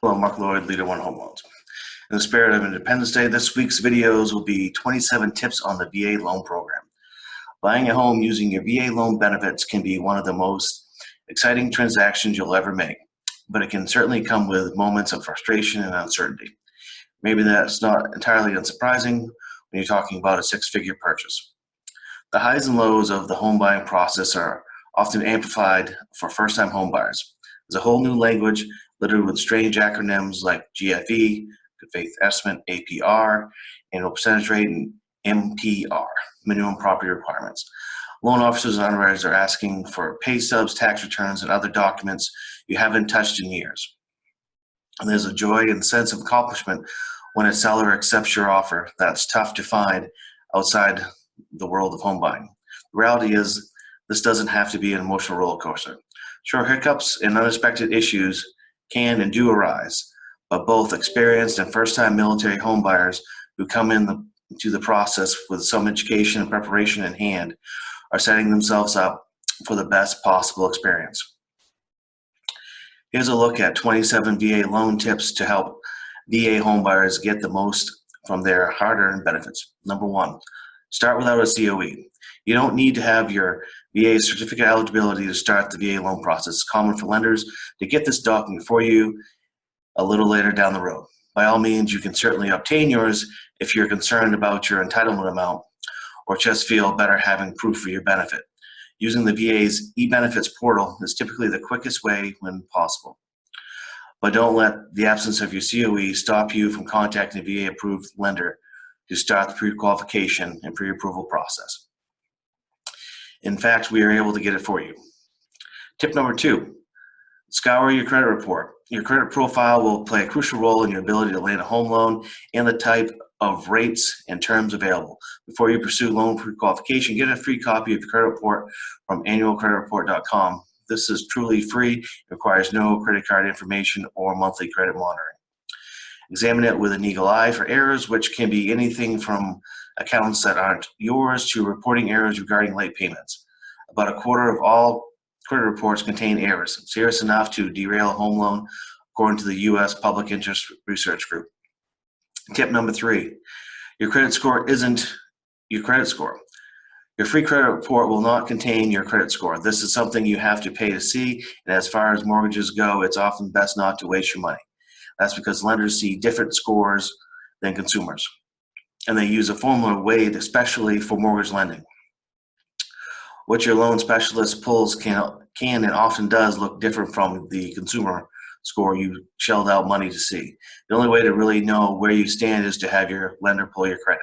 Hello, Mark Lloyd, Leader One Home Loans. In the spirit of Independence Day, this week's videos will be 27 tips on the VA loan program. Buying a home using your VA loan benefits can be one of the most exciting transactions you'll ever make, but it can certainly come with moments of frustration and uncertainty. Maybe that's not entirely unsurprising when you're talking about a six-figure purchase. The highs and lows of the home buying process are often amplified for first-time home buyers. There's a whole new language littered with strange acronyms like GFE, Good Faith Estimate, APR, annual percentage rate, and MPR, minimum property requirements. Loan officers and underwriters are asking for pay stubs, tax returns, and other documents you haven't touched in years. And there's a joy and sense of accomplishment when a seller accepts your offer that's tough to find outside the world of home buying. The reality is, this doesn't have to be an emotional roller coaster. Sure, hiccups and unexpected issues can and do arise, but both experienced and first-time military home buyers who come into the process with some education and preparation in hand are setting themselves up for the best possible experience. Here's a look at 27 VA loan tips to help VA homebuyers get the most from their hard-earned benefits. Number one, start without a COE. You don't need to have your VA certificate eligibility to start the VA loan process. It's common for lenders to get this document for you a little later down the road. By all means, you can certainly obtain yours if you're concerned about your entitlement amount or just feel better having proof of your benefit. Using the VA's e-benefits portal is typically the quickest way when possible. But don't let the absence of your COE stop you from contacting a VA-approved lender to start the pre-qualification and pre-approval process. In fact, we are able to get it for you. Tip number two, scour your credit report. Your credit profile will play a crucial role in your ability to land a home loan and the type of rates and terms available. Before you pursue loan pre-qualification, get a free copy of your credit report from annualcreditreport.com. This is truly free, requires no credit card information or monthly credit monitoring. Examine it with an eagle eye for errors, which can be anything from accounts that aren't yours to reporting errors regarding late payments. About a quarter of all credit reports contain errors, serious enough to derail a home loan, according to the U.S. Public Interest Research Group. Tip number three, your credit score isn't your credit score. Your free credit report will not contain your credit score. This is something you have to pay to see, and as far as mortgages go, it's often best not to waste your money. That's because lenders see different scores than consumers, and they use a formula weighed especially for mortgage lending. What your loan specialist pulls can and often does look different from the consumer score you shelled out money to see. The only way to really know where you stand is to have your lender pull your credit.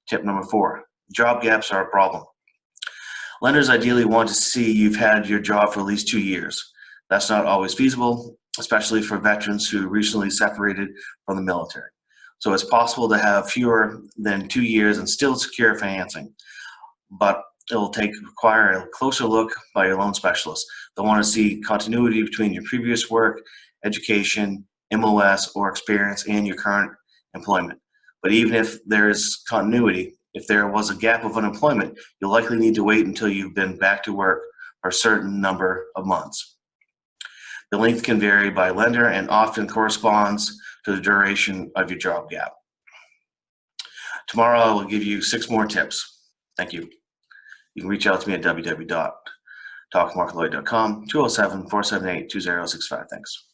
Tip number four, job gaps are a problem. Lenders ideally want to see you've had your job for at least 2 years. That's not always feasible, especially for veterans who recently separated from the military. So it's possible to have fewer than 2 years and still secure financing, but it will require a closer look by your loan specialist. They'll want to see continuity between your previous work, education, MLS, or experience and your current employment. But even if there's continuity, if there was a gap of unemployment, you'll likely need to wait until you've been back to work for a certain number of months. The length can vary by lender and often corresponds to the duration of your job gap. Tomorrow I will give you 6 more tips. Thank you. You can reach out to me at www.talkmarklloyd.com, 207-478-2065. Thanks.